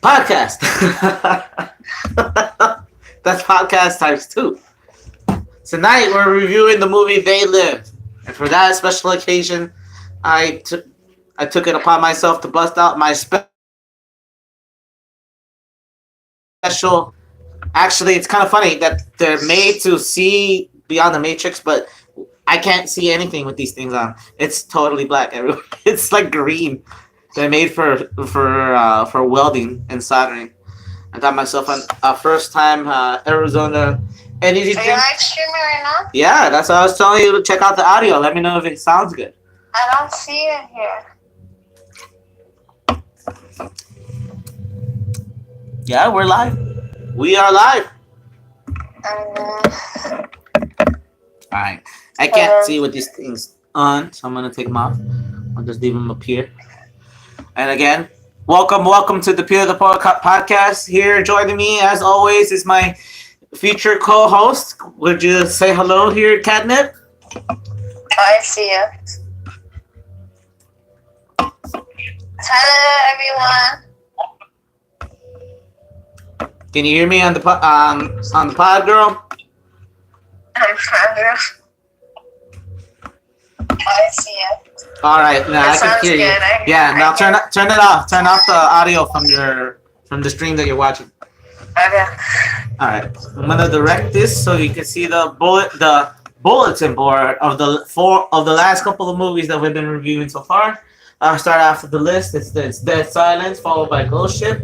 Podcast. That's podcast times two. Tonight we're reviewing the movie They Live, and for that special occasion, I took it upon myself to bust out my special. Actually, it's kind of funny that they're made to see beyond the matrix, but I can't see anything with these things on. It's totally black. It's like green. They're made for welding and soldering. I got myself a first time Arizona energy drink. Are you live streaming right now? Yeah, that's what I was telling you to check out the audio. Let me know if it sounds good. I don't see it here. Yeah, we're live. We are live. Alright. I can't see with these things on, so I'm going to take them off. I'll just leave them up here. And again, welcome to the Peterdapoet podcast. Here joining me, as always, is my future co-host. Would you say hello here, Catdadpeter? I see you. Hello, everyone. Can you hear me on the pod, girl? I'm Sandra. I see you. All right, now I can hear you. Yeah, now turn it off. Turn off the audio from the stream that you're watching. Okay. All right, I'm gonna direct this so you can see the bulletin board of the last couple of movies that we've been reviewing so far. I'll start off with the list. It's Dead Silence, followed by Ghost Ship,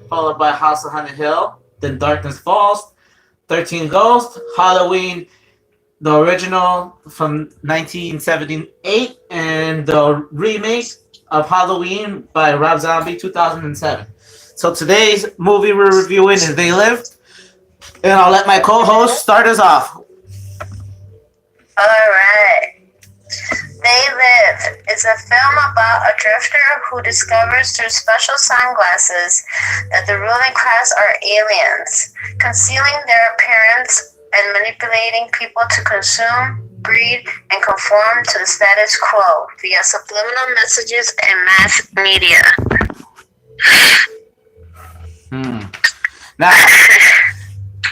followed by House of Haunted Hill, then Darkness Falls, 13 Ghosts, Halloween, the original from 1978, and the remake of Halloween by Rob Zombie, 2007. So today's movie we're reviewing is They Live, and I'll let my co-host start us off. Alright. They Live is a film about a drifter who discovers through special sunglasses that the ruling class are aliens, concealing their appearance and manipulating people to consume, breed, and conform to the status quo via subliminal messages and mass media. Now,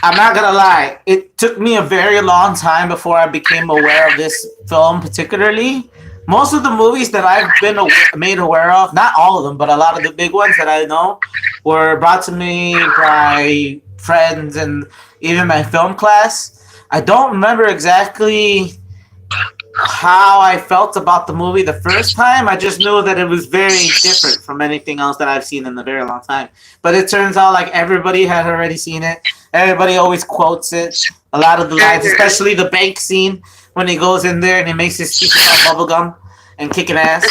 I'm not gonna lie. It took me a very long time before I became aware of this film particularly. Most of the movies that I've been made aware of, not all of them, but a lot of the big ones that I know, were brought to me by friends and even my film class. I don't remember exactly how I felt about the movie the first time. I just knew that it was very different from anything else that I've seen in a very long time. But it turns out like everybody had already seen it. Everybody always quotes it. A lot of the lines, especially the bank scene when he goes in there and he makes his speech about bubblegum and kicking ass.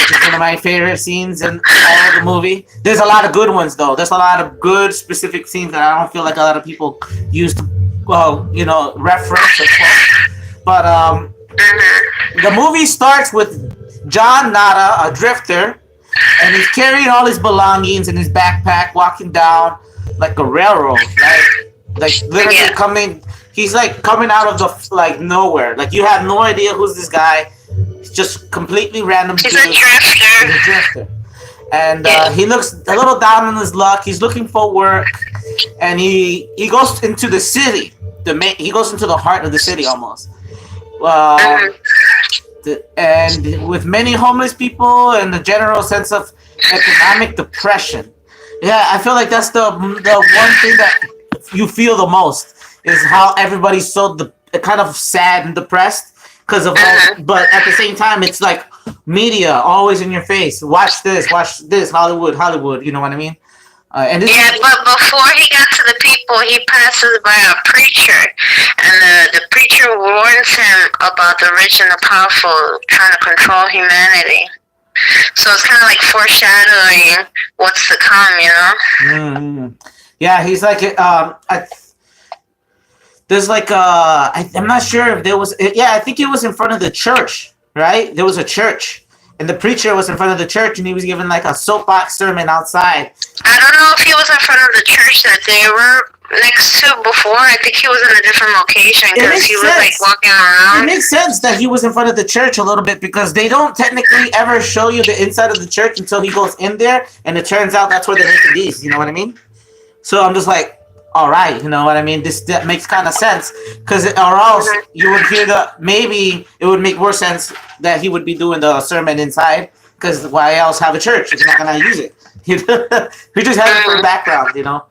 It's one of my favorite scenes in all of the movie. There's a lot of good ones though. There's a lot of good specific scenes that I don't feel like a lot of people use to, reference or quote. But the movie starts with John Nada, a drifter, and he's carrying all his belongings in his backpack, walking down like a railroad, right? Like literally he's like coming out of the nowhere. Like you have no idea who's this guy. He's just completely random. He's a drifter. He's a drifter. And he looks a little down on his luck. He's looking for work, and he goes into the city. He goes into the heart of the city almost. And with many homeless people and the general sense of economic depression. Yeah, I feel like that's the one thing that you feel the most is how everybody's so kind of sad and depressed because of but at the same time it's like media always in your face. Watch this, Hollywood, you know what I mean? But before he got to the people, he passes by a preacher, and the preacher warns him about the rich and the powerful trying to control humanity. So it's kind of like foreshadowing what's to come, you know? Mm-hmm. Yeah, he's like, there's like, I'm not sure if there was, I think it was in front of the church, right? There was a church. And the preacher was in front of the church, and he was giving like a soapbox sermon outside. I don't know if he was in front of the church that they were next to before. I think he was in a different location because he was like walking around. It makes sense that he was in front of the church a little bit because they don't technically ever show you the inside of the church until he goes in there, and it turns out that's where they're making these. You know what I mean? So I'm just like, all right, you know what I mean? That makes kind of sense because, or else you would hear maybe it would make more sense that he would be doing the sermon inside because why else have a church if you're not gonna use it? He just has it for background, you know.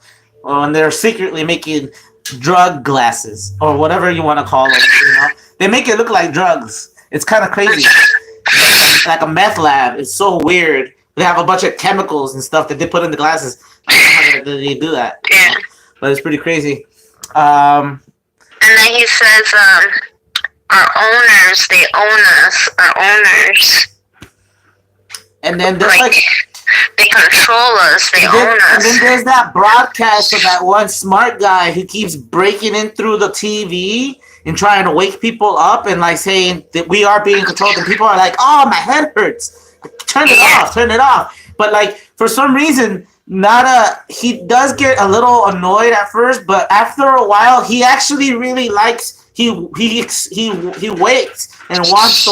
And they're secretly making drug glasses or whatever you want to call them. You know, they make it look like drugs. It's kind of crazy, like a meth lab. It's so weird. They have a bunch of chemicals and stuff that they put in the glasses. I don't know how they do that. Yeah, but it's pretty crazy. And then he says, "Our owners, they own us. Our owners." And then there's like they control us. They own us. And then there's that broadcast of that one smart guy who keeps breaking in through the TV and trying to wake people up and like saying that we are being controlled. And people are like, "Oh, my head hurts. Turn it off. Turn it off." But like for some reason, he does get a little annoyed at first, but after a while, he actually really likes. He wakes and wants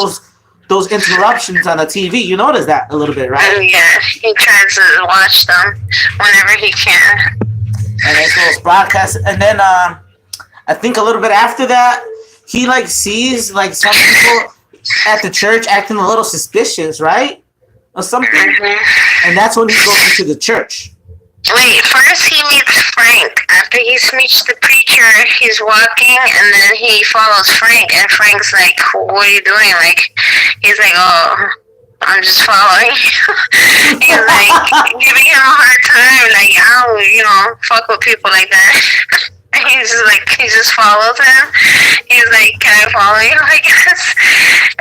those interruptions on the TV. You notice that a little bit, right? Yeah, he tries to watch them whenever he can. And it's those broadcasts. And then I think a little bit after that, he like sees like some people at the church acting a little suspicious, right? Or something. Mm-hmm. And that's when he goes into the church. Wait, first he meets Frank. After he meets the preacher, he's walking, and then he follows Frank, and Frank's like, "What are you doing?" Like, he's like, "Oh, I'm just following." He's like giving him a hard time, like, "I don't, fuck with people like that." And he just follows him. He's like, "Can I follow you?" I guess.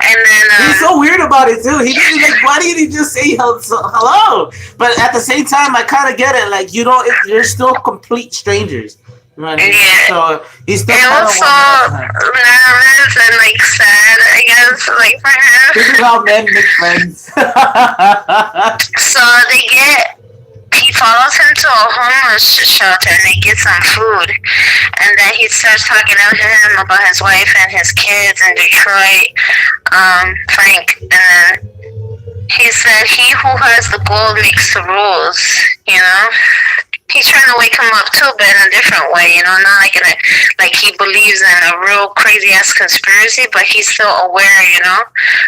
And then he's so weird about it too. He's like, "Why didn't he just say hello?" But at the same time, I kind of get it. Like, you're still complete strangers. You know what I mean? Yeah. So he's still kind of nervous and like sad, I guess, like for him. This is how men make friends. So he follows him to a homeless shelter and they get some food. And then he starts talking to him about his wife and his kids in Detroit, Frank. And he said, "He who has the gold makes the rules," you know? He's trying to wake him up too, but in a different way, not like he believes in a real crazy ass conspiracy, but he's still aware,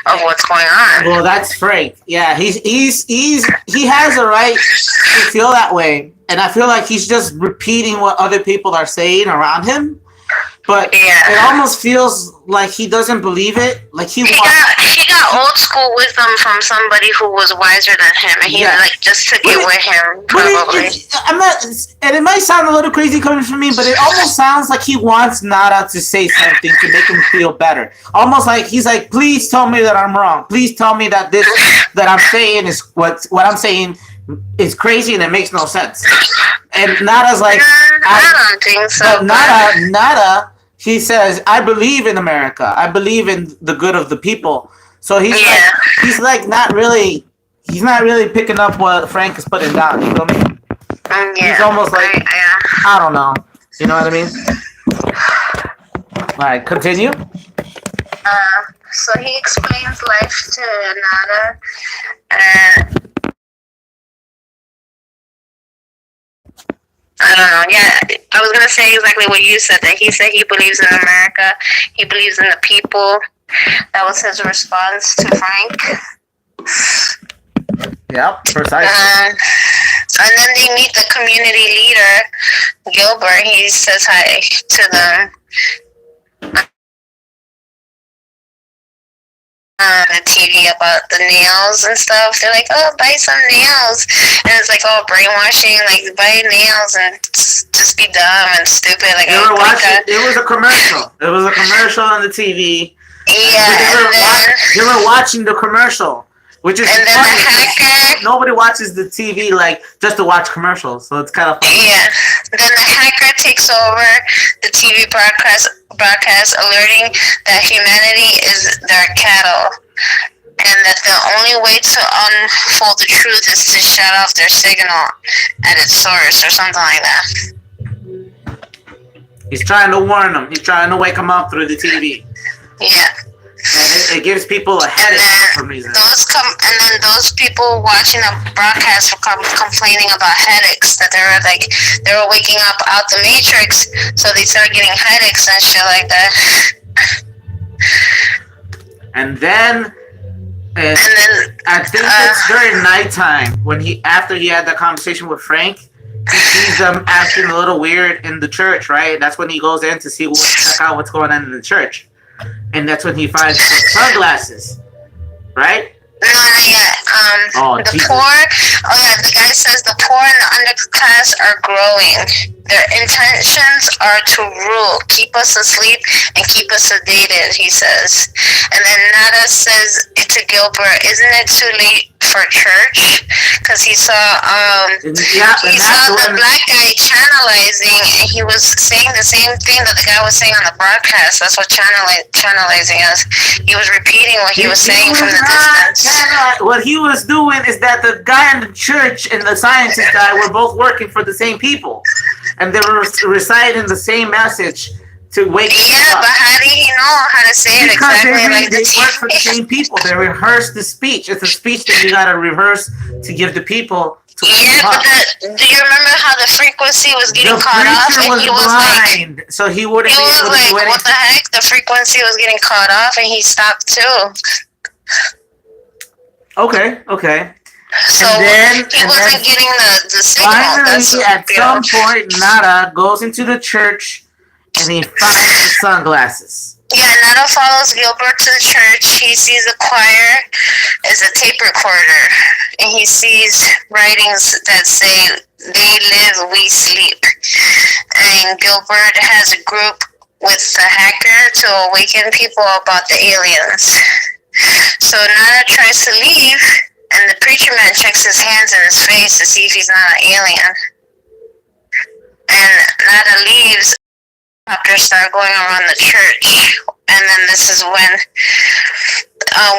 of what's going on. Well, that's Frank. Yeah, he has a right to feel that way, and I feel like he's just repeating what other people are saying around him. But it almost feels like he doesn't believe it. Like he got old school wisdom from somebody who was wiser than him, and he just took it with him. Probably. And it might sound a little crazy coming from me, but it almost sounds like he wants Nada to say something to make him feel better. Almost like he's like, "Please tell me that I'm wrong. Please tell me that this that I'm saying is what I'm saying is crazy and it makes no sense." And Nada's like, I don't think so. But Nada. He says, "I believe in America. I believe in the good of the people." So he's not really picking up what Frank is putting down. You feel me? He's almost like, I don't know. You know what I mean? All right, continue. So he explains life to Nada, and I don't know. Yeah, I was gonna say exactly what you said. That he said he believes in America. He believes in the people. That was his response to Frank. Yep, precisely. And then they meet the community leader, Gilbert. He says hi to them. The TV about the nails and stuff. They're like, "Oh, buy some nails," and it's like all brainwashing, like buy nails and just be dumb and stupid. Like it was a commercial. It was a commercial on the TV. Yeah, they were watching the commercial, which is and then the hacker. Nobody watches the TV like just to watch commercials, so it's kind of funny. Yeah. Then the hacker takes over the TV broadcast, alerting that humanity is their cattle, and that the only way to unfold the truth is to shut off their signal at its source, or something like that. He's trying to warn them. He's trying to wake them up through the TV. Yeah. And it gives people a headache for some reason. And then those people watching the broadcast were complaining about headaches, that they were waking up out the Matrix, so they started getting headaches and shit like that. And then I think it's during nighttime when after he had that conversation with Frank, he sees them acting a little weird in the church, right? That's when he goes in to check out what's going on in the church. And that's when he finds the sunglasses, right? No, not yet. The guy says the poor and the underclass are growing. Their intentions are to rule, keep us asleep, and keep us sedated, he says. And then Nada says to Gilbert, isn't it too late for church? Because he saw the black guy channelizing, and he was saying the same thing that the guy was saying on the broadcast. That's what channelizing is. He was repeating what he was saying from the distance. What he was doing is that the guy in the church and the scientist guy were both working for the same people. And they were reciting the same message to wake up. Yeah, but how do you know how to say it exactly like they work for the same people. They rehearse the speech. It's a speech that you gotta rehearse to give the people. But do you remember how the frequency was getting caught off? And he was blind, so he wouldn't. He was like, "What the heck?" The frequency was getting caught off, and he stopped too. Okay. So he wasn't getting the signal. Finally, at some point, Nada goes into the church and he finds the sunglasses. Yeah, Nada follows Gilbert to the church. He sees the choir is a tape recorder, and he sees writings that say, "They live, we sleep." And Gilbert has a group with the hacker to awaken people about the aliens. So Nada tries to leave, and the preacher man checks his hands and his face to see if he's not an alien. And Nada leaves after start going around the church. And then this is when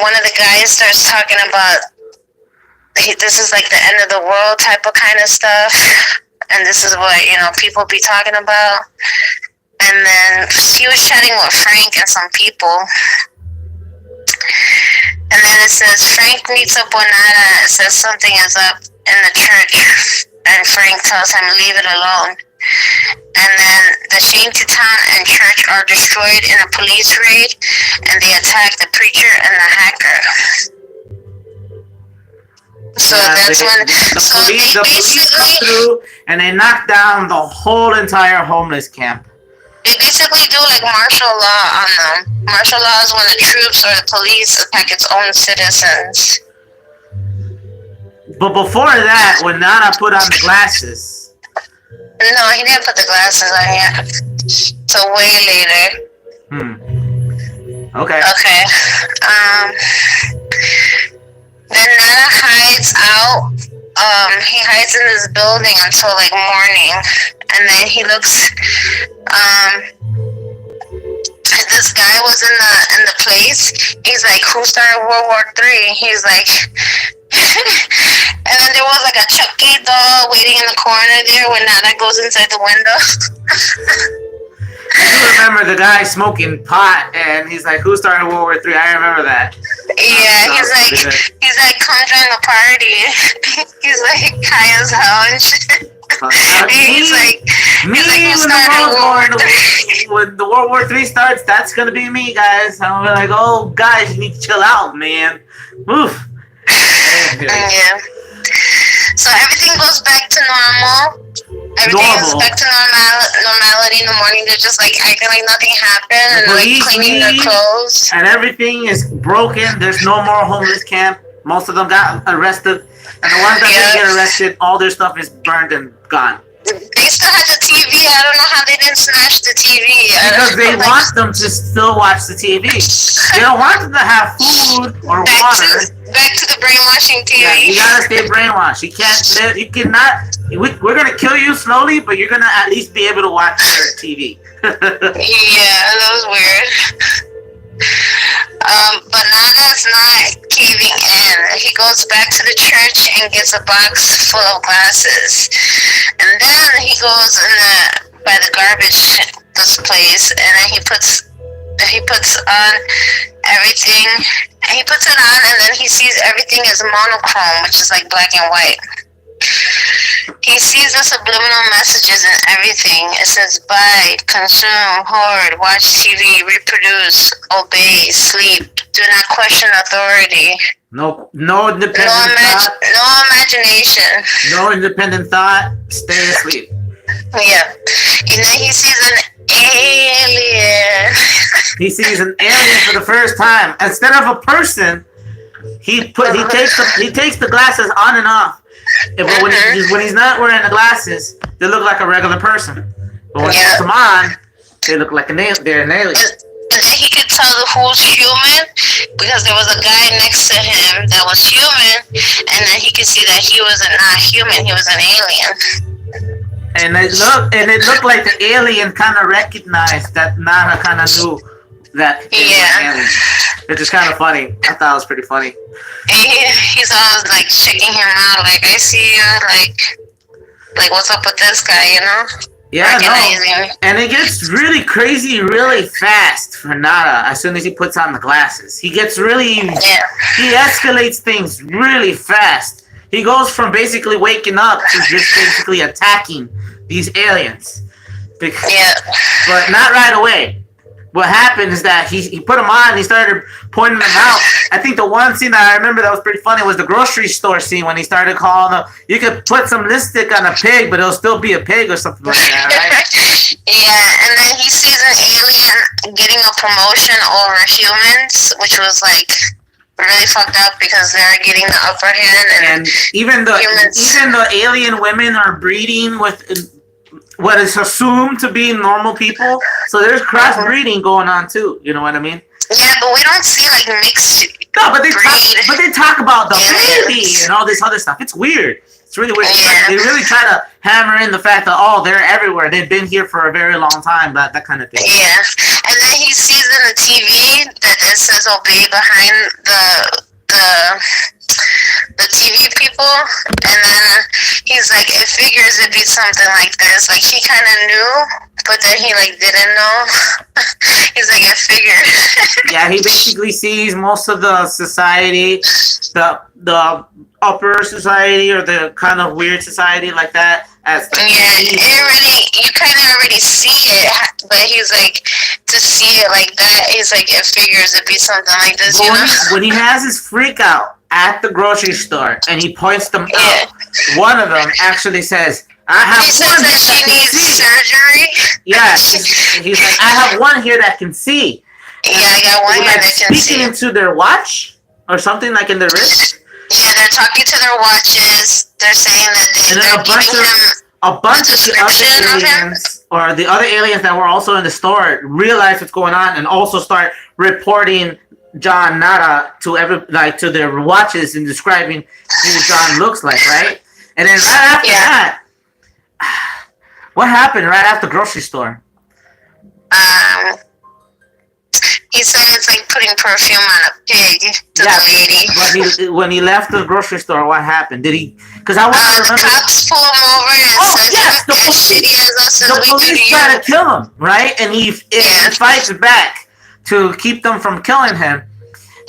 one of the guys starts talking about this is like the end of the world type of kind of stuff. And this is what, people be talking about. And then he was chatting with Frank and some people. And then it says Frank meets up with Nada and says something is up in the church, and Frank tells him leave it alone. And then the Shantytown and church are destroyed in a police raid, and they attack the preacher and the hacker. So that's when the police come through and they knock down the whole entire homeless camp. They basically do like martial law on them. Martial law is when the troops or the police attack its own citizens. But before that, when Nana put on the glasses. No, he didn't put the glasses on yet. So way later. Okay. Then Nana hides out. He hides in this building until like morning, and then he looks. This guy was in the place. He's like, "Who started World War III?" He's like, and then there was like a Chucky doll waiting in the corner there when Nana goes inside the window. I remember the guy smoking pot, and he's like, "Who started World War III?" I remember that. Yeah, he's like, "Come join the party." He's like high as hell and shit. When the World War III starts, that's gonna be me, guys. I'm gonna be like, "Oh, guys, you need to chill out, man." Oof. Yeah. So everything goes back to normal. Everything is back to normality in the morning. They're just like acting like nothing happened and like cleaning their clothes. And everything is broken. There's no more homeless camp. Most of them got arrested. And the ones that didn't get arrested, all their stuff is burned and gone. They still had the TV. I don't know how they didn't smash the TV. Because they want them to still watch the TV. They don't want them to have food or water. Back to the brainwashing TV. Yeah, you gotta stay brainwashed. You can't. You cannot. We're gonna kill you slowly, but you're gonna at least be able to watch your TV. Yeah, that was weird. But Nana's not caving in. He goes back to the church and gets a box full of glasses. And then he goes in the by the garbage this place, and then he puts on everything. He puts it on, and then he sees everything as monochrome, which is like black and white. He sees the subliminal messages in everything. It says buy, consume, hoard, watch TV, reproduce, obey, sleep. Do not question authority. No independent thought. No imagination. No independent thought. Stay asleep. Yeah. And then he sees an alien. He sees an alien for the first time. Instead of a person, he takes the glasses on and off. But when he's not wearing the glasses, they look like a regular person. But when he puts them on, they look like they're an alien. And then he could tell who's human because there was a guy next to him that was human, and then he could see that he was not human; he was an alien. And it looked like the alien kind of recognized that Nana kind of knew that he was an alien. It's just kind of funny. I thought it was pretty funny. He's always like checking him out, like I see you, like what's up with this guy, you know? Yeah, no. And it gets really crazy really fast for Nada as soon as he puts on the glasses. He gets really, he escalates things really fast. He goes from basically waking up to just basically attacking these aliens. But not right away. What happened is that he put them on and he started pointing them out. I think the one scene that I remember that was pretty funny was the grocery store scene when he started calling them. You could put some lipstick on a pig, but it'll still be a pig or something like that, right? Yeah, and then he sees an alien getting a promotion over humans, which was like really fucked up because they're getting the upper hand. And even the alien women are breeding with what is assumed to be normal people, so there's crossbreeding going on too. You know what I mean? Yeah, but we don't see like mixed. No, but they talk about the baby and all this other stuff. It's weird. It's really weird. Yeah. They really try to hammer in the fact that they're everywhere. They've been here for a very long time. That kind of thing. Yeah, and then he sees in the TV that it says "obey" behind the TV people, and then he's like, it figures it'd be something like this. Like he kind of knew, but then he like didn't know. He's like, it figured. Yeah, he basically sees most of the society, the upper society or the kind of weird society like that as you kind of already see it, but he's like, to see it like that, he's like, it figures it'd be something like this. When he has his freak out at the grocery store and he points them out, one of them actually says, I have one that she needs surgery. Yeah, he's like, I have one here that can see. Yeah, I got one here that can see. Speaking into their watch or something like in their wrist. Yeah, they're talking to their watches. They're saying that they're giving him a bunch of the other aliens or the other aliens that were also in the store realize what's going on and also start reporting John Nada to their watches and describing who John looks like, right? And then right after that, what happened right after the grocery store? He said it's like putting perfume on a pig to the lady. But when he left the grocery store, what happened? Did he? Because I want to remember. The cops pull him over and said, yes, the police try to kill him, right? And he fights back to keep them from killing him.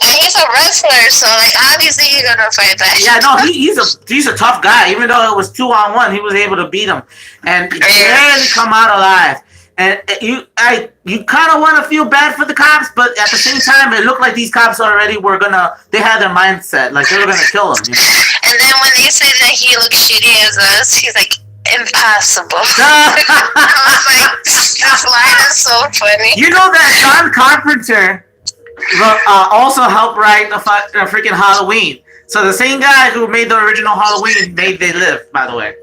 And he's a wrestler, so like obviously he's gonna fight back. Yeah, no, he's a tough guy. Even though it was 2-on-1, he was able to beat him, and he barely come out alive. And you kind of want to feel bad for the cops, but at the same time, it looked like these cops already they had their mindset, like they were gonna kill him. You know? And then when they say that he looks shitty as us, he's like, impossible. I was like, this line is so funny. You know that John Carpenter also helped write the freaking Halloween. So the same guy who made the original Halloween made They Live, by the way.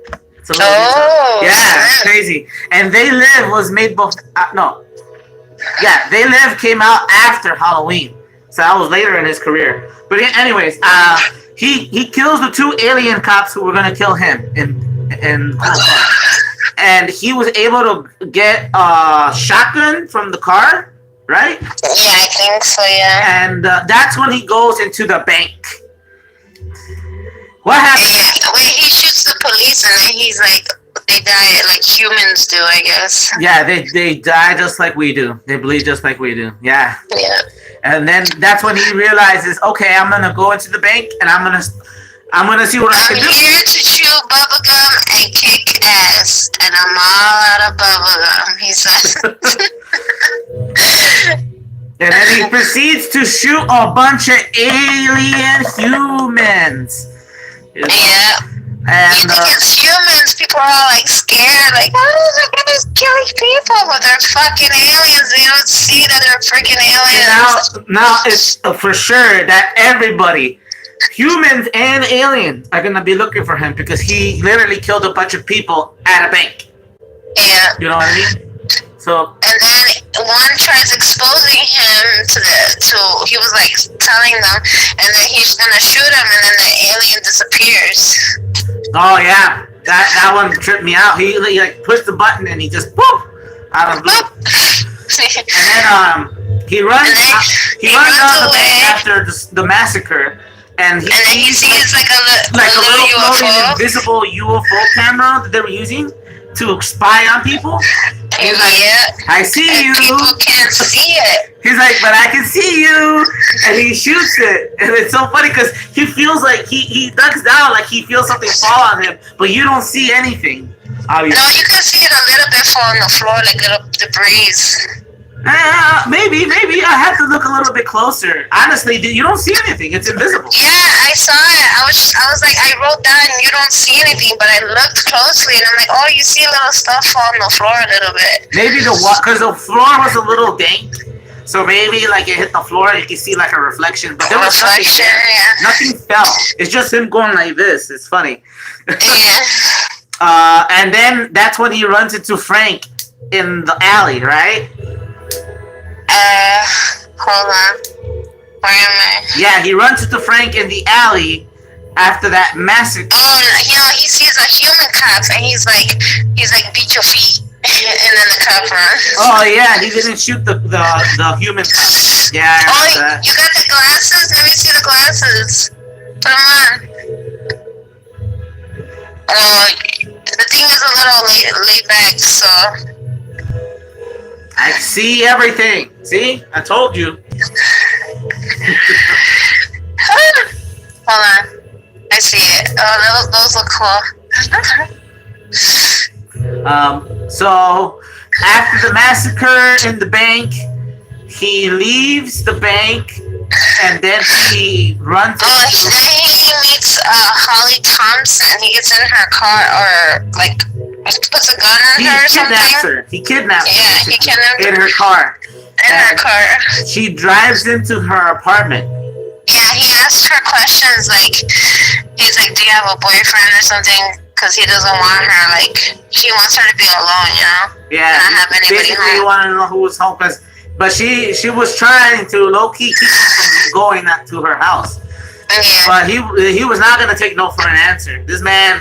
Crazy. And They Live was made They Live came out after Halloween, so that was later in his career. But anyways, he kills the 2 alien cops who were gonna kill him in and he was able to get a shotgun from the car, right? Yeah, I think so. Yeah. And that's when he goes into the bank. What happened? Wait, he shoots the police and then he's like, They die like humans do, I guess. Yeah, they die just like we do. They bleed just like we do. Yeah. Yeah. And then that's when he realizes, okay, I'm gonna go into the bank and I'm gonna see what I I'm can do. here to chew bubblegum and kick ass, and I'm all out of bubblegum, he says. And then he proceeds to shoot a bunch of alien humans. Yeah. And You think it's humans, people are all like scared, like, oh, they're gonna kill people, but they're fucking aliens. They don't see that they're freaking aliens. now it's for sure that everybody, humans and aliens, are gonna be looking for him because he literally killed a bunch of people at a bank. Yeah. You know what I mean? So. And then one tries exposing him he was like telling them, and then he's gonna shoot him, and then the alien disappears. Oh yeah, that one tripped me out. He like pushed the button and he just poof out of blue. And then he runs out of the bank after the massacre, and he sees like a little UFO. floating invisible UFO camera that they were using to spy on people. He's like, I see you. People can't see it. He's like, but I can see you. And he shoots it. And it's so funny because he feels like he ducks down like he feels something fall on him, but you don't see anything. Obviously. No, you can see it a little bit fall on the floor, like little debris. Maybe. I have to look a little bit closer. Honestly, you don't see anything. It's invisible. Yeah, I saw it. I was like, I wrote down, you don't see anything, but I looked closely, and I'm like, oh, you see little stuff fall on the floor a little bit. Maybe because the floor was a little dank, so maybe like it hit the floor and you can see like a reflection. But there was nothing there. Yeah. Nothing fell. It's just him going like this. It's funny. Yeah. And then that's when he runs into Frank in the alley, right? Hold on. Where am I? Yeah, he runs into Frank in the alley after that massacre. Oh, he sees a human cop, and he's like, beat your feet, and then the cop runs. Oh yeah, he didn't shoot the human cop. Yeah, I remember that. You got the glasses? Let me see the glasses. Put them on. Oh, the thing is a little laid back, so. I see everything. See? I told you. Hold on. I see it. Oh, those look cool. So, after the massacre in the bank, he leaves the bank, and then he runs. Oh, then he meets Holly Thompson. He gets in her car, or like puts a gun on her or something. He kidnaps her. Yeah, he kidnapped her. In her car. Her car. She drives into her apartment. Yeah, he asks her questions like, he's like, do you have a boyfriend or something? Because he doesn't want her, like, he wants her to be alone, you know? Yeah, not have anybody basically home. wanted to know who was home, but she was trying to low-key keep him from going to her house. Yeah. But he was not going to take no for an answer. This man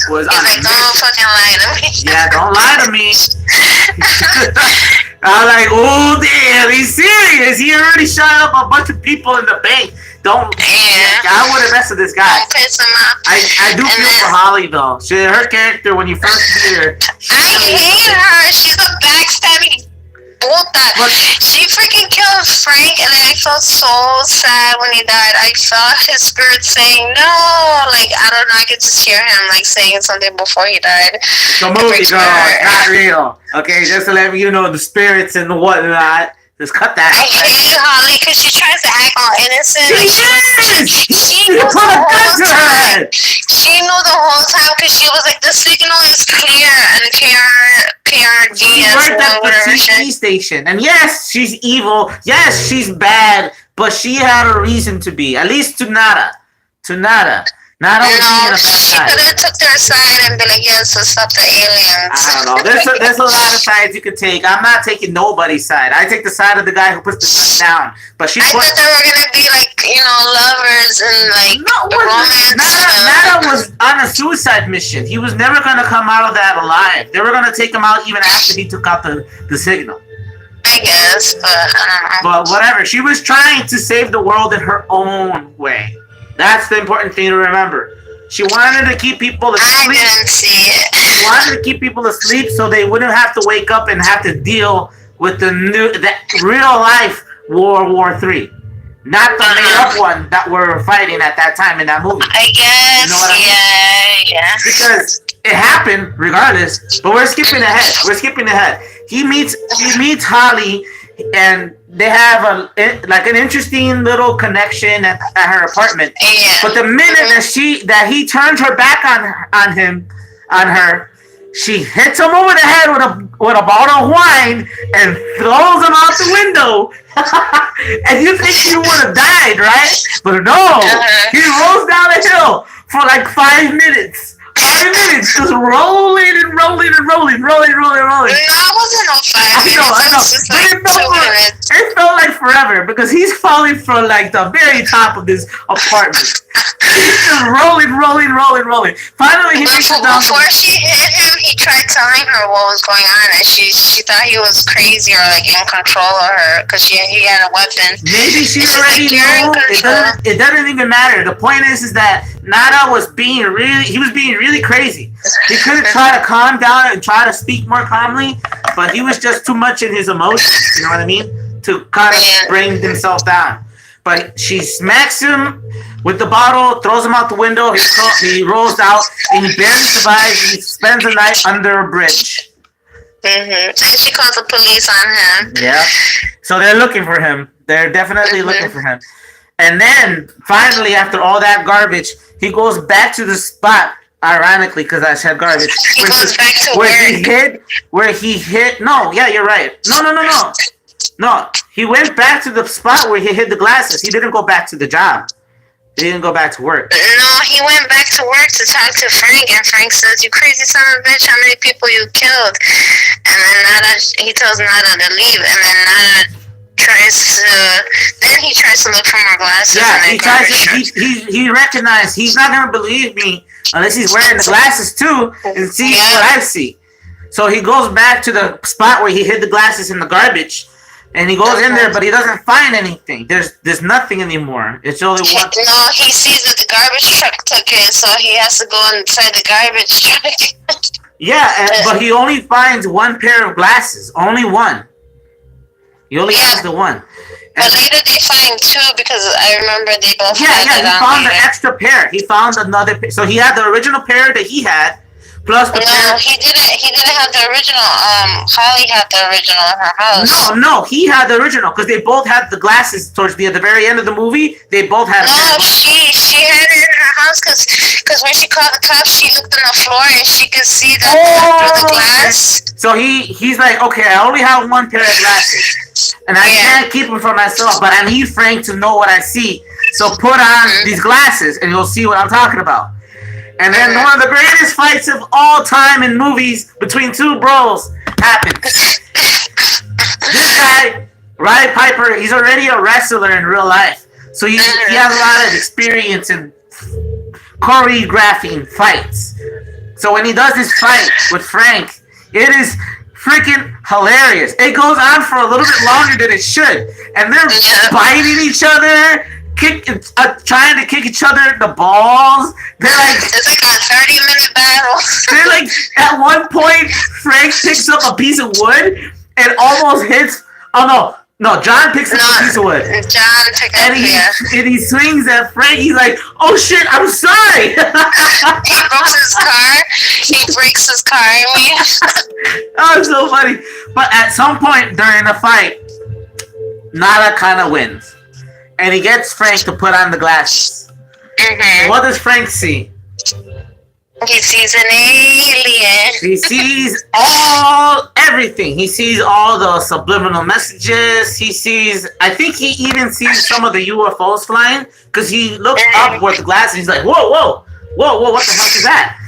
was he's like, don't fucking lie to me. Yeah, don't lie to me. I was like, oh damn, he's serious. He already shot up a bunch of people in the bank. Don't. Yeah. I would have messed with this guy. Don't piss him off. I do feel for Holly though. Her character when you first meet her. I hate her. She's a backstabbing puta. She freaking killed Frank, and then I felt so sad when he died. I felt his spirit saying no. Like, I don't know. I could just hear him like saying something before he died. The movie, girl, not real. Okay, just to let you know the spirits and whatnot. Just cut that. I hate Holly because she tries to act all innocent. She knew the whole time. She knew the whole time because she was like, the signal is clear, and KRG. She worked at the TV station, and yes, she's evil. Yes, she's bad, but she had a reason to be. At least to Nada. Not only being a bad she guy. could have took their side and be like, yes, to stop the aliens. I don't know. There's a lot of sides you could take. I'm not taking nobody's side. I take the side of the guy who puts the gun down. But I thought they were gonna be like, lovers and like romance. Nada was on a suicide mission. He was never gonna come out of that alive. They were gonna take him out even after he took out the signal. I guess, but I don't know. But whatever. She was trying to save the world in her own way. That's the important thing to remember. She wanted to keep people asleep. I didn't see it. wanted to keep people asleep so they wouldn't have to wake up and have to deal with the real life World War III. Not the made up one that we're fighting at that time in that movie. I guess. You know what I mean? Yeah. Because it happened regardless, but we're skipping ahead. He meets Holly, and they have an interesting little connection at her apartment. Yeah. But the minute that he turns her back on her, she hits him over the head with a bottle of wine and throws him out the window. And you think he would have died, right? But no, he rolls down a hill for like 5 minutes. 5 minutes, just rolling and rolling and rolling. No, it wasn't no 5 minutes. I know. But it felt like forever because he's falling from like the very top of this apartment. He's just rolling. Finally, he reaches down. Before she hit him, he tried telling her what was going on, and she thought he was crazy or like in control of her because he had a weapon. Maybe she already knew. It doesn't even matter. The point is that Nada was being really crazy. He couldn't try to calm down and try to speak more calmly, but he was just too much in his emotions. You know what I mean? To kind of bring himself down. But she smacks him with the bottle, throws him out the window. He rolls out, and he barely survives. He spends the night under a bridge. And she calls the police on him. Yeah. So they're looking for him. They're definitely looking for him. And then, finally, after all that garbage, he goes back to the spot, ironically, because I said garbage. He goes back to where he hit... No, yeah, you're right. No, he went back to the spot where he hid the glasses. He didn't go back to the job. He didn't go back to work. No, he went back to work to talk to Frank, and Frank says, "You crazy son of a bitch, how many people you killed?" And then he tells Nada to leave, and then Nada he tries to look for more glasses. Yeah, he recognized he's not going to believe me unless he's wearing the glasses too and see what I see. So he goes back to the spot where he hid the glasses in the garbage. And he goes in there, but he doesn't find anything. There's nothing anymore. It's only one. No, he sees that the garbage truck took it, so he has to go inside the garbage truck. Yeah, but he only finds one pair of glasses. Only one. He only has the one. But later they find two because I remember they both. He found an extra pair. He found another pair. So he had the original pair that he had. Plus the he didn't have the original. Holly had the original in her house. No, he had the original because they both had the glasses towards the very end of the movie. They both had. No, she had it in her house because when she called the cops, she looked on the floor and she could see that through the glass. So he's like, okay, I only have one pair of glasses, and I can't keep them for myself, but I need Frank to know what I see. So put on these glasses, and you'll see what I'm talking about. And then one of the greatest fights of all time in movies between two bros happens. This guy, Roddy Piper, he's already a wrestler in real life. So he has a lot of experience in choreographing fights. So when he does this fight with Frank, it is freaking hilarious. It goes on for a little bit longer than it should. And they're biting each other. Trying to kick each other in the balls. They're like, it's like a 30-minute battle. They're like, at one point, Frank picks up a piece of wood and almost hits. Oh no, John picks up a piece of wood. John picks up, and he swings at Frank. He's like, "Oh shit, I'm sorry." He broke his car. He breaks his car. Oh, it's so funny. But at some point during the fight, Nada kind of wins. And he gets Frank to put on the glasses. What does Frank see? He sees an alien. He sees everything. He sees all the subliminal messages. I think he even sees some of the UFOs flying because he looks up with the glasses. He's like, whoa, what the fuck is that?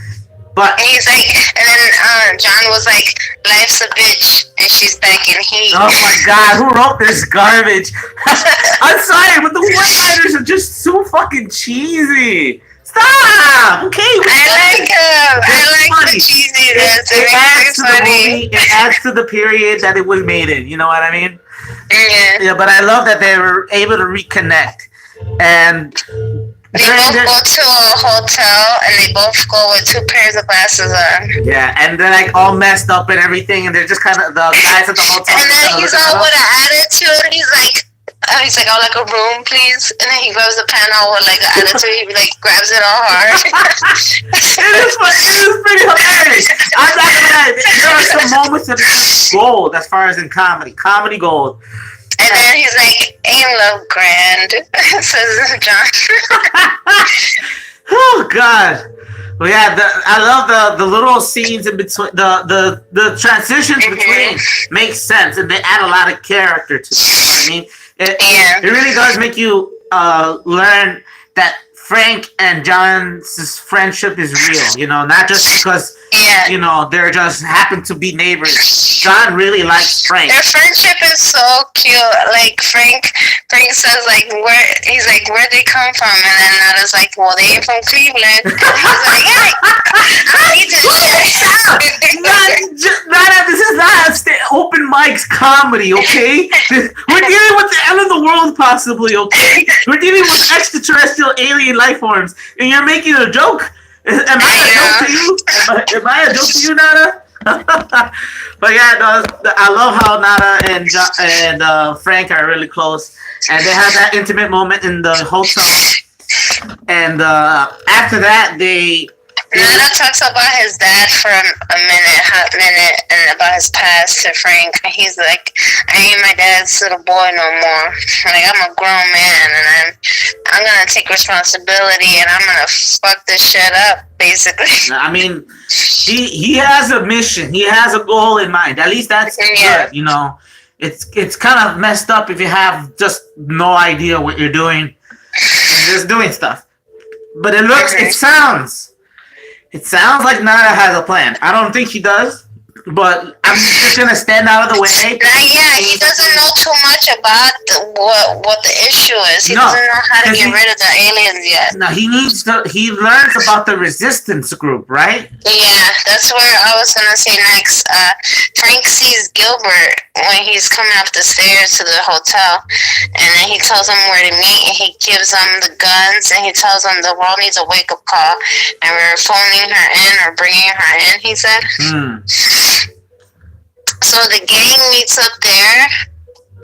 But he's like, and then John was like, "Life's a bitch, and she's back in heat." Oh my god, who wrote this garbage? I'm sorry, but the one-liners are just so fucking cheesy. Stop! Okay, I like him. I like the cheesiness. It adds to the movie. It adds to the period that it was made in. You know what I mean? Yeah. But I love that they were able to reconnect. And They both go to a hotel and they both go with 2 pairs of glasses on. Yeah, and they're like all messed up and everything, and they're just kind of the guys at the hotel. And then he's all with an attitude. He's like, I would like a room, please. And then he grabs the panel with like an attitude. He like grabs it all hard. It is pretty hilarious. I'm not gonna lie. There are some moments that are gold as far as in comedy gold. And then he's like, "Ain't love grand," says John. Oh God. Well, yeah, I love the little scenes in between, the transitions between make sense, and they add a lot of character to it. You know what I mean? It really does make you learn that Frank and John's friendship is real, you know, not just because, you know, they're just happen to be neighbors. John really likes Frank. Their friendship is so cute. Like Frank says, like, he's like, where'd they come from? And then Nada's like, well, they ain't from Cleveland. And he's like, hey, I need to Nada, this is not open mics comedy, okay? We're dealing with the end of the world, possibly, okay? We're dealing with extraterrestrial alien life forms, and you're making a joke? Am I a joke to you? Am I a joke to you, Nada? But yeah, no, I love how Nada and Frank are really close, and they have that intimate moment in the hotel. And after that, Nana talks about his dad for a hot minute, and about his past to Frank. And he's like, I ain't my dad's little boy no more. Like, I'm a grown man, and I'm gonna take responsibility, and I'm gonna fuck this shit up, basically. I mean, he has a mission. He has a goal in mind. At least that's good, you know. It's kind of messed up if you have just no idea what you're doing and just doing stuff. But it sounds like Nada has a plan. I don't think he does, but I'm just gonna stand out of the way. He doesn't know too much about what the issue is. He doesn't know how to get rid of the aliens yet. No, he learns about the resistance group, right? Yeah, that's where I was gonna say next. Frank sees Gilbert when he's coming up the stairs to the hotel, and then he tells him where to meet, and he gives him the guns, and he tells him the world needs a wake-up call, and we're phoning her in or bringing her in, he said. So the gang meets up there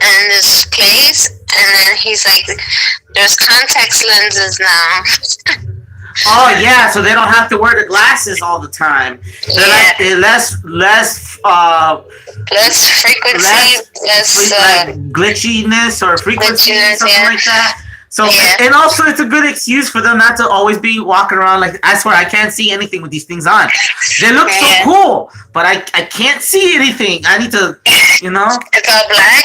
in this place, and then he's like, there's contact lenses now. Oh yeah, so they don't have to wear the glasses all the time. They're like less frequency, less glitchiness or frequency or something like that. So and also it's a good excuse for them not to always be walking around like, I swear I can't see anything with these things on. They look so cool, but I can't see anything. I need to, you know. It's all black.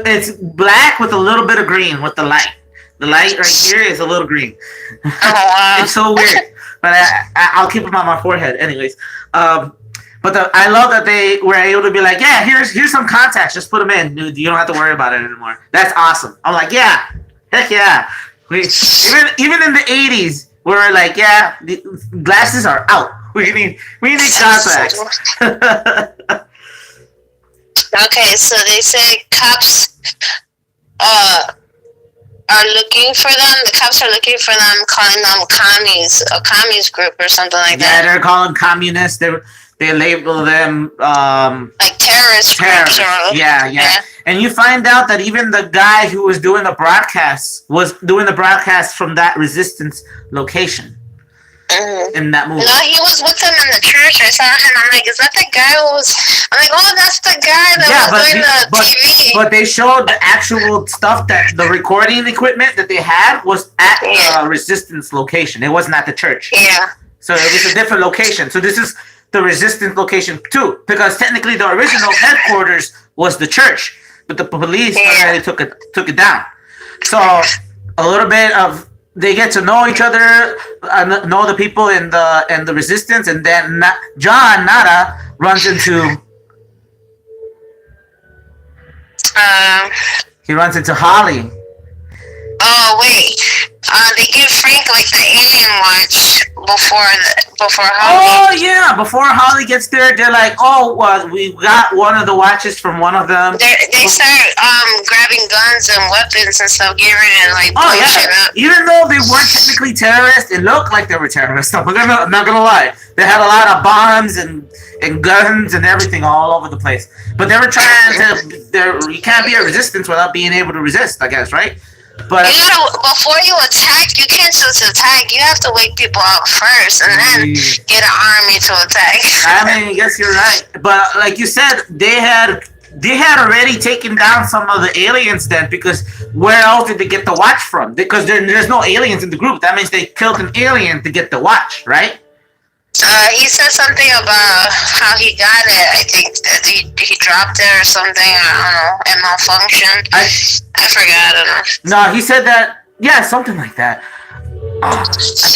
It's black with a little bit of green with the light. The light right here is a little green. Oh, wow. It's so weird, but I'll keep them on my forehead, anyways. But I love that they were able to be like, yeah, here's some contacts, just put them in, dude. You don't have to worry about it anymore. That's awesome. I'm like, yeah, heck yeah. Even in the 80s, we were like, yeah, the glasses are out. We need contacts. Okay, so they say cops are looking for them. The cops are looking for them, calling them commies, a commies group or something like that. Yeah, they're calling communists. They label them like terrorist groups. Yeah. And you find out that even the guy who was doing the broadcast was doing the broadcast from that resistance location. In that movie. No, he was with them in the church. I saw him. I'm like, is that the guy who was? I'm like, oh, that's the guy that was doing the TV. But they showed the actual stuff, that the recording equipment that they had was at the resistance location. It wasn't at the church. Yeah. So it was a different location. So this is the resistance location too, because technically the original headquarters was the church, but the police already took it down. So a little bit of. They get to know each other, know the people in the resistance, and then John Nada runs into. He runs into Holly. Oh wait, They give Frank like the alien watch before Oh Holly. yeah, before Holly gets there, they're like, "Oh, well, we got one of the watches from one of them." They start grabbing guns and weapons and stuff, getting ready to like Oh blow shit yeah, up. even though they weren't technically terrorists, it looked like they were terrorists. I'm not gonna lie. They had a lot of bombs and guns and everything all over the place. But they were trying to. You can't be a resistance without being able to resist, I guess, right? But You gotta before you attack, you can't just attack. You have to wake people out first, and then get an army to attack. I mean, I guess you're right. But like you said, they had already taken down some of the aliens then, because where else did they get the watch from? Because there's no aliens in the group. That means they killed an alien to get the watch, right? He said something about how he got it. I think that he dropped it or something. I don't know. It malfunctioned. I forgot. I don't know. No, he said that. Yeah, something like that. Oh, I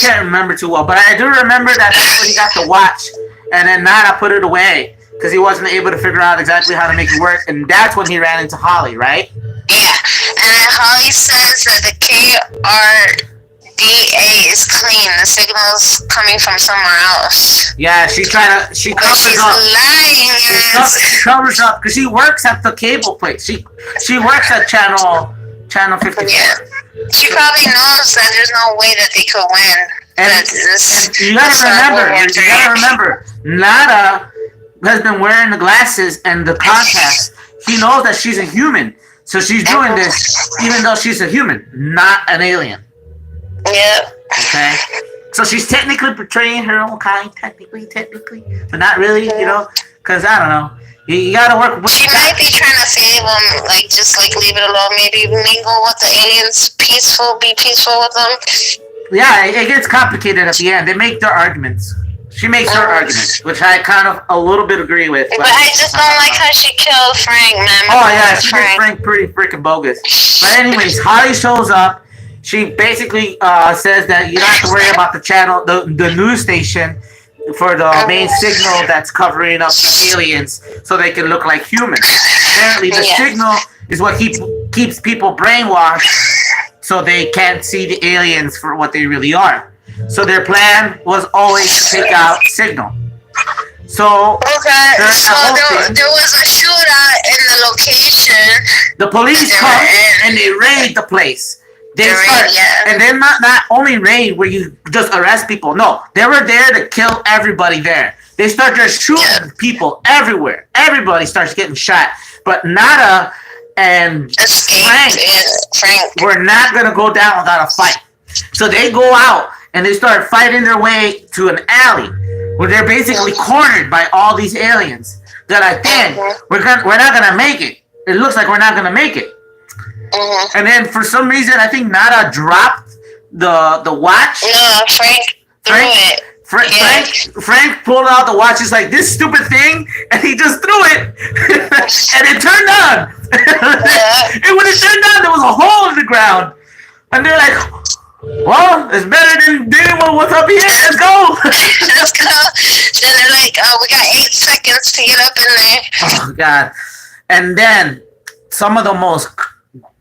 can't remember too well, but I do remember that that's when he got the watch, and then Nada put it away because he wasn't able to figure out exactly how to make it work, and that's when he ran into Holly, right? Yeah, and then Holly says that the KRDA is clean. The signal's coming from somewhere else. Yeah, she covers She's up. lying. She covers up because she works at the cable place. She works at channel 54. Yeah. She probably knows that there's no way that they could win. And you gotta remember, Nada has been wearing the glasses and the contacts. He knows that she's a human, so she's doing this even though she's a human, not an alien. Yeah. Okay, so she's technically portraying her own kind, technically, but not really, because I don't know. You gotta work with. She might be trying to save them, like just like leave it alone. Maybe mingle with the aliens, be peaceful with them. Yeah, it gets complicated at the end. They make their arguments. She makes her arguments, which I kind of a little bit agree with. But I just don't like how she killed Frank, man. Oh yeah, she did Frank pretty freaking bogus. But anyways, Holly shows up. She basically says that you don't have to worry about the channel, the news station, for the main signal that's covering up the aliens so they can look like humans. Apparently, the signal is what keeps people brainwashed so they can't see the aliens for what they really are. So their plan was always to take out signal. So there was a shootout in the location. The police come and they raid the place. They start, and they're not only raid where you just arrest people. No, they were there to kill everybody there. They start just shooting people everywhere. Everybody starts getting shot. But Nada and Frank were not gonna go down without a fight. So they go out and they start fighting their way to an alley where they're basically cornered by all these aliens. They're like, "Dang, we're not gonna make it. It looks like we're not gonna make it." And then for some reason, I think Nada dropped the watch. No, Frank threw it. Frank pulled out the watch. He's like, "This stupid thing," and he just threw it, and it turned on. And when it turned on, there was a hole in the ground, and they're like, "Well, it's better than dealing with what's up here. Let's go." Let's go. Then they're like, "Oh, we got 8 seconds to get up in there." Oh God! And then some of the most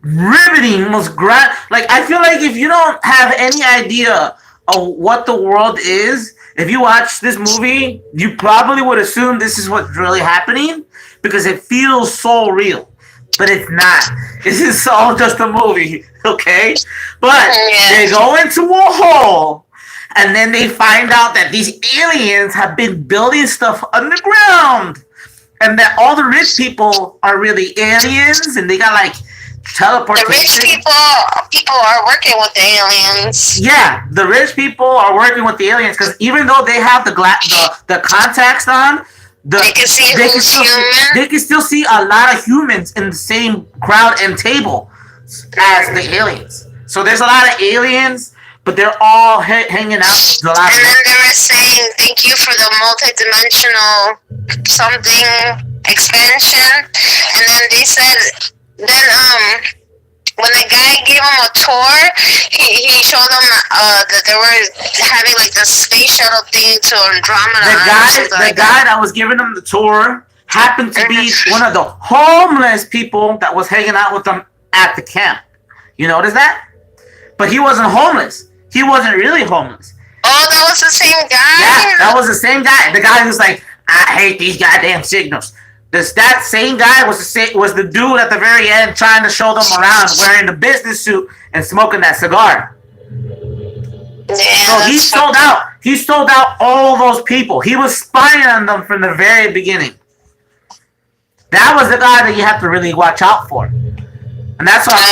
riveting, like I feel like if you don't have any idea of what the world is, if you watch this movie, you probably would assume this is what's really happening because it feels so real, but it's not. This is all just a movie, okay? But they go into a hole and then they find out that these aliens have been building stuff underground and that all the rich people are really aliens and they got like teleportation. The rich people are working with the aliens. Yeah, the rich people are working with the aliens because even though they have the contacts on, they can still see a lot of humans in the same crowd and table as the aliens. So there's a lot of aliens, but they're all hanging out. And then they were saying, "Thank you for the multi-dimensional something expansion," and then they said. Then when the guy gave him a tour, he showed them that they were having like the space shuttle thing to Andromeda. The guy that was giving them the tour happened to be one of the homeless people that was hanging out with them at the camp. You notice that? but he wasn't homeless. He wasn't really homeless. Oh, that was the same guy? Yeah, that was the same guy. The guy who's like, I hate these goddamn signals. That same guy was the dude at the very end trying to show them around wearing the business suit and smoking that cigar. Yeah, so he sold out. He sold out all those people. He was spying on them from the very beginning. That was the guy that you have to really watch out for. And that's why I was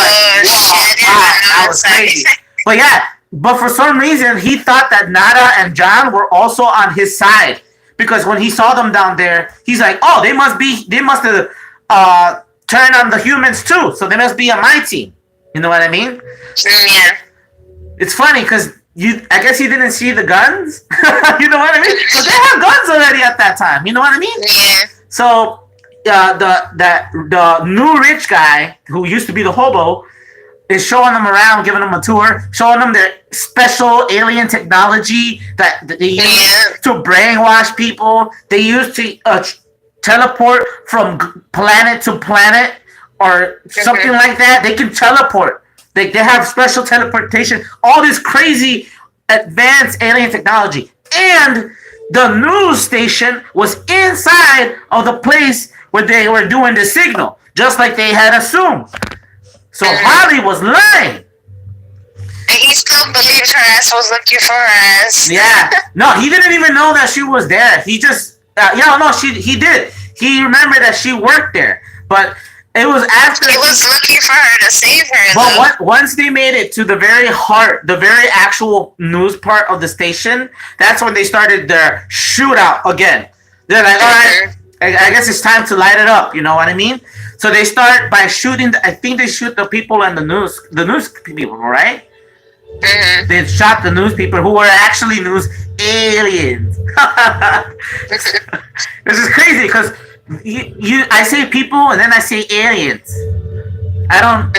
like, wow, that was crazy. But yeah, but for some reason, he thought that Nada and John were also on his side. Because when he saw them down there, he's like, oh, they must have turned on the humans too. So they must be on my team. You know what I mean? Yeah. It's funny because I guess he didn't see the guns. You know what I mean? Because they had guns already at that time. You know what I mean? Yeah. So the new rich guy who used to be the hobo is showing them around, giving them a tour, showing them their special alien technology that they use to brainwash people. They use to teleport from planet to planet or something like that. They can teleport. They have special teleportation. All this crazy advanced alien technology. And the news station was inside of the place where they were doing the signal, just like they had assumed. So Holly was lying. And he still believed her ass was looking for her ass. Yeah. No, he didn't even know that she was there. He just, he did. He remembered that she worked there. But it was after. He was looking for her to save her. But once they made it to the very heart, the very actual news part of the station, that's when they started their shootout again. They're like, all right, I guess it's time to light it up. You know what I mean? So they start by shooting. I think they shoot the people and the news people, right? Mm-hmm. They shot the news people who were actually news aliens. This is crazy because I say people and then I say aliens. I don't.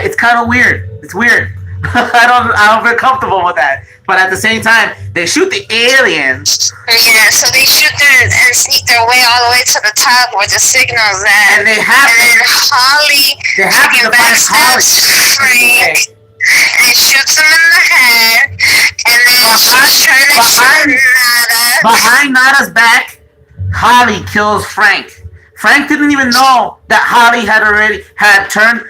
It's kind of weird. It's weird. I don't feel comfortable with that. But at the same time, they shoot the aliens. Yeah, so they shoot and sneak their way all the way to the top where the signal's at. And they have. And then Holly freaking backstabs Frank and shoots him in the head. And then she's trying to shoot Nada. Behind Nada's back, Holly kills Frank. Frank didn't even know that Holly had turned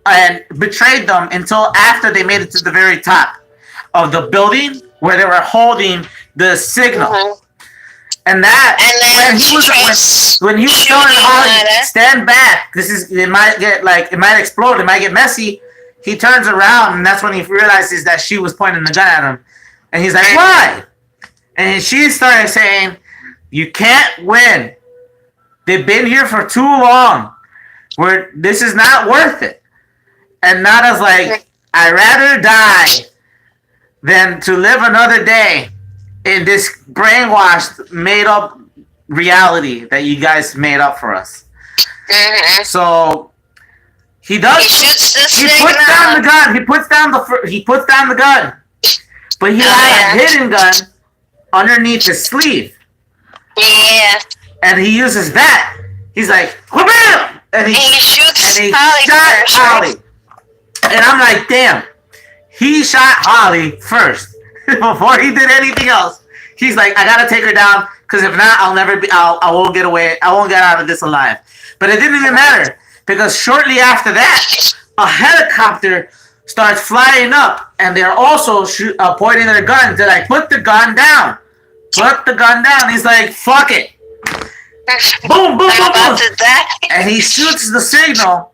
and betrayed them until after they made it to the very top of the building where they were holding the signal. And when he was telling Holly, stand back, it might explode, it might get messy. He turns around and that's when he realizes that she was pointing the gun at him. And he's like, why? And she started saying, you can't win. They've been here for too long. This is not worth it. And Nada's like, I'd rather die than to live another day in this brainwashed, made-up reality that you guys made up for us. So he does. He puts down the gun. He puts down the gun, but he had a hidden gun underneath his sleeve. Yeah. And he uses that. He's like, wha-bam! And he shoots Holly. And I'm like, damn. He shot Holly first before he did anything else. He's like, I gotta take her down because if not, I won't get away. I won't get out of this alive. But it didn't even matter because shortly after that, a helicopter starts flying up and they're also pointing their guns. They're like, put the gun down. Put the gun down. He's like, fuck it. Boom, boom, boom, boom. And he shoots the signal.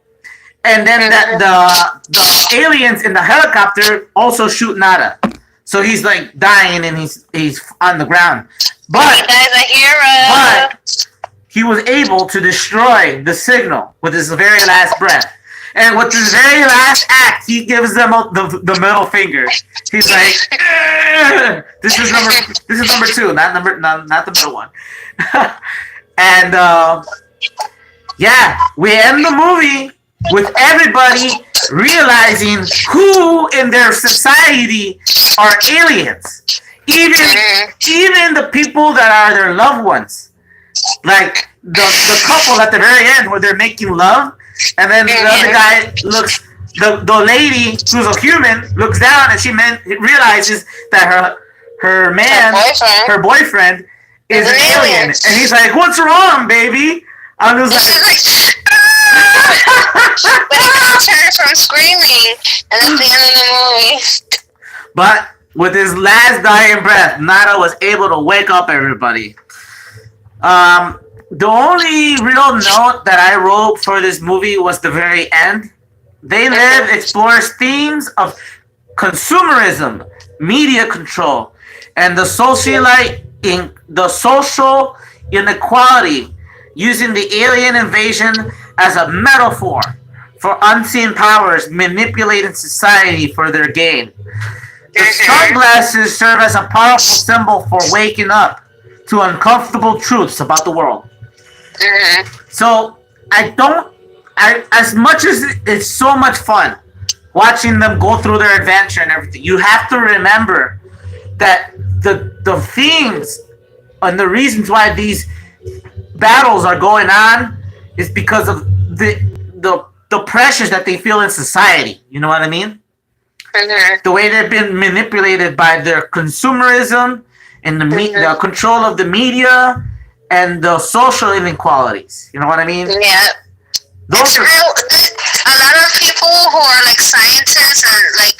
And then the aliens in the helicopter also shoot Nada. So he's like dying and he's on the ground. But he dies a hero. But he was able to destroy the signal with his very last breath. And with his very last act, he gives them the middle finger. He's like, this is number two, not the middle one. And yeah, we end the movie with everybody realizing who in their society are aliens. Even the people that are their loved ones. Like the couple at the very end where they're making love, and then the other guy looks the lady who's a human looks down and she realizes that her man, her boyfriend, is an alien, and he's like, "What's wrong, baby?" I'm just like, but he couldn't turn from screaming, and that's the end of the movie. But with his last dying breath, Nada was able to wake up everybody. The only real note that I wrote for this movie was the very end. They Live explores themes of consumerism, media control, and the social inequality, using the alien invasion as a metaphor for unseen powers manipulating society for their gain. The sunglasses serve as a powerful symbol for waking up to uncomfortable truths about the world. So as much as it's so much fun watching them go through their adventure and everything, you have to remember that the themes and the reasons why these battles are going on is because of the pressures that they feel in society. You know what I mean? The way they've been manipulated by their consumerism and the control of the media and the social inequalities. You know what I mean? Yeah. It's real. A lot of people who are like scientists and like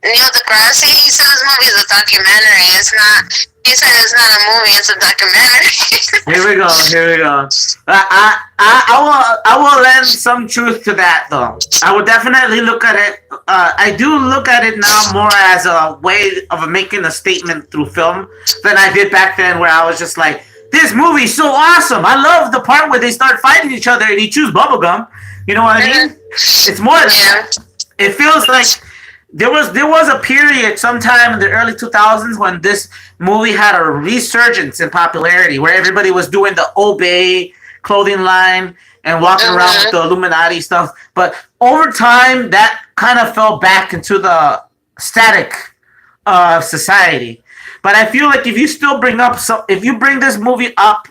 Neil deGrasse, he said this movie is a documentary. It's not. He said it's not a movie. It's a documentary. Here we go. I will lend some truth to that though. I would definitely look at it. I do look at it now more as a way of making a statement through film than I did back then, where I was just like, this movie's so awesome. I love the part where they start fighting each other and he chews bubblegum. You know what I mean? It's more than that. It feels like there was a period sometime in the early 2000s when this movie had a resurgence in popularity, where everybody was doing the Obey clothing line and walking around with the Illuminati stuff. But over time, that kind of fell back into the static of society. But I feel like if you still if you bring this movie up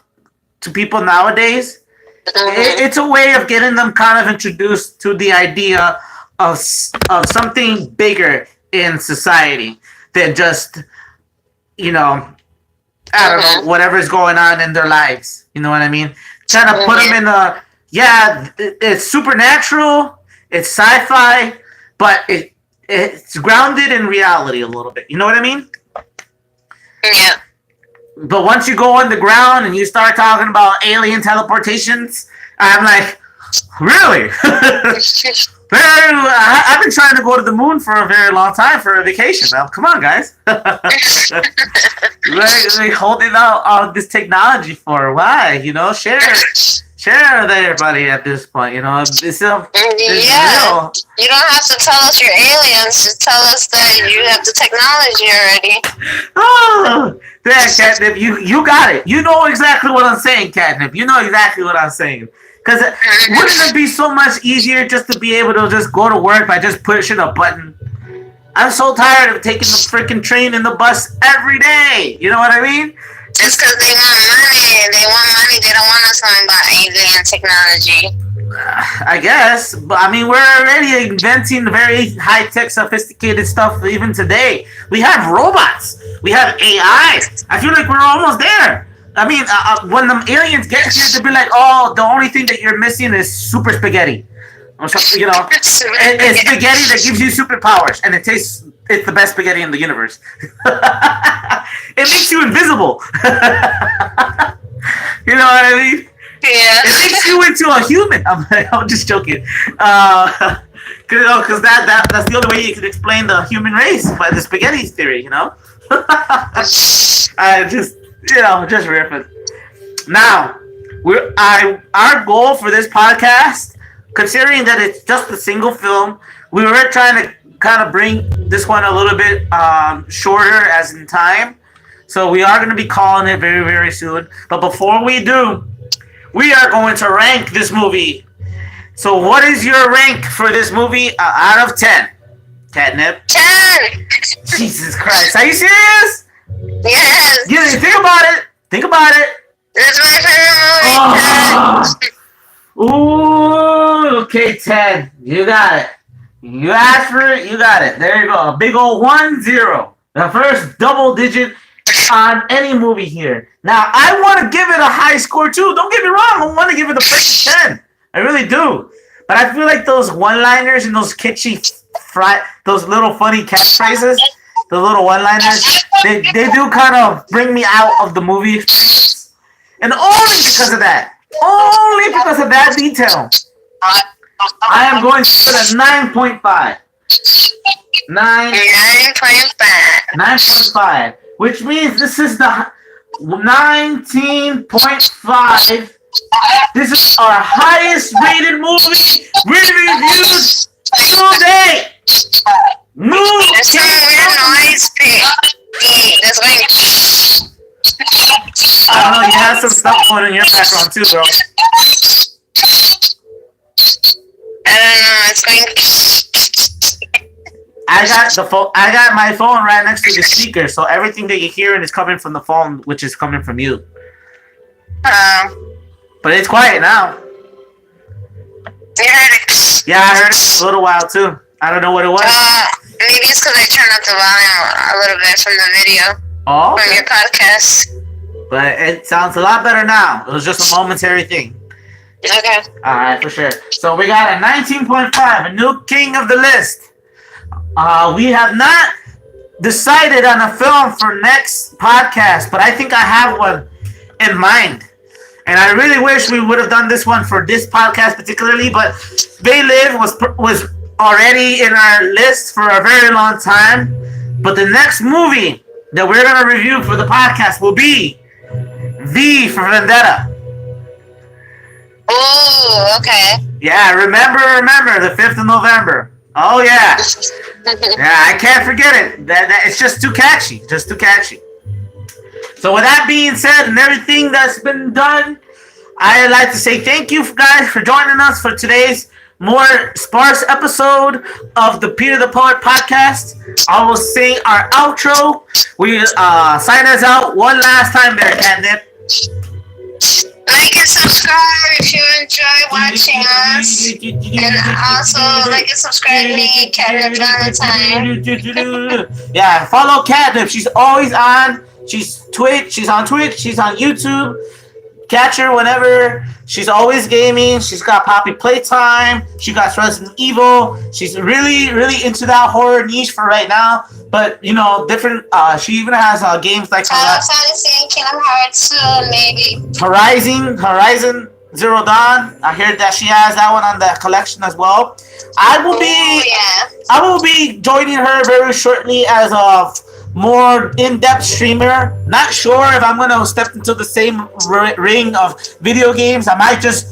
to people nowadays, it's a way of getting them kind of introduced to the idea of something bigger in society than just, I don't know, whatever's going on in their lives. You know what I mean? Kind of put them in it's supernatural, it's sci-fi, but it's grounded in reality a little bit. You know what I mean? Yeah. But once you go on the ground and you start talking about alien teleportations, I'm like, really? I've been trying to go to the moon for a very long time for a vacation. Now, come on, guys. Like holding out all this technology for why? Share with everybody at this point. It's real. You don't have to tell us you're aliens. Just tell us that you have the technology already. Oh, yeah, Catnip, you got it. You know exactly what I'm saying, Catnip. You know exactly what I'm saying. Because wouldn't it be so much easier just to be able to just go to work by just pushing a button? I'm so tired of taking the freaking train and the bus every day. You know what I mean? It's because they want money. They want money. They don't want us learning about alien technology. I guess. But, I mean, we're already inventing very high-tech, sophisticated stuff even today. We have robots. We have AI. I feel like we're almost there. I mean, when the aliens get here, they'll be like, oh, the only thing that you're missing is super spaghetti. Or something, it's spaghetti that gives you superpowers, and it's the best spaghetti in the universe. It makes you invisible. You know what I mean? Yeah. It makes you into a human. I'm just joking. Because that's the only way you can explain the human race by the spaghetti theory, I just riffing. Now, our goal for this podcast, considering that it's just a single film, we were trying to kind of bring this one a little bit shorter as in time. So we are going to be calling it very, very soon. But before we do, we are going to rank this movie. So what is your rank for this movie out of 10? Catnip? 10! Jesus Christ. Are you serious? Yes. Yeah, think about it. It's my favorite movie. Ooh, okay, 10. You got You asked for it, you got it. There you go. A big old 1-0. The first double digit on any movie here. Now, I want to give it a high score too. Don't get me wrong. I want to give it a perfect 10. I really do. But I feel like those one-liners and those kitschy, those little funny catchphrases, the little one-liners, they do kind of bring me out of the movie experience. And only because of that. Only because of that detail. I am going to put a 9.5. 9.5. Which means this is the 19.5. This is our highest rated movie we reviewed today. That's not weird noise, Pete. That's like. I don't know, you have some stuff going in your background too, bro. I don't know, it's going. I got my phone right next to the speaker, so everything that you're hearing is coming from the phone, which is coming from you. But it's quiet now. You heard it? Yeah, I heard it a little while too. I don't know what it was. Maybe it's because I turned up the volume a little bit from the video. Oh, okay. From your podcast. But it sounds a lot better now. It was just a momentary thing. Okay. Alright, for sure. So we got a 19.5, a new king of the list. We have not decided on a film for next podcast, but I think I have one in mind. And I really wish we would have done this one for this podcast particularly, but They Live was already in our list for a very long time. But the next movie that we're going to review for the podcast will be V for Vendetta. Oh, okay. Yeah, remember, the 5th of November. Oh, yeah. Yeah, I can't forget it. It's just too catchy. So with that being said and everything that's been done, I'd like to say thank you guys for joining us for today's more sparse episode of the Peterdapoet podcast. I will sing our outro. We sign us out one last time there, Catnip. Like and subscribe if you enjoy watching us. And also like and subscribe to me, Catnip Valentine. Yeah, follow Catnip. She's always on. She's on Twitch, she's on YouTube. Catch her whenever. She's always gaming. She's got Poppy Playtime. She got Resident Evil. She's really, really into that horror niche for right now. But, you know, different. She even has games like Final Fantasy and Kingdom Hearts too, maybe. Horizon Zero Dawn. I heard that she has that one on the collection as well. I will be joining her very shortly as a more in-depth streamer. Not sure if I'm gonna step into the same ring of video games. I might just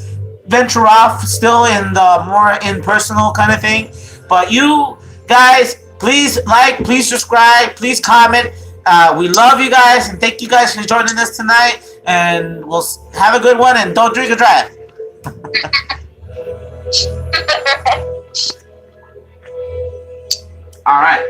venture off still in the more impersonal kind of thing. But you guys, please like, please subscribe, please comment. We love you guys and thank you guys for joining us tonight. And we'll have a good one and don't drink and drive. All right.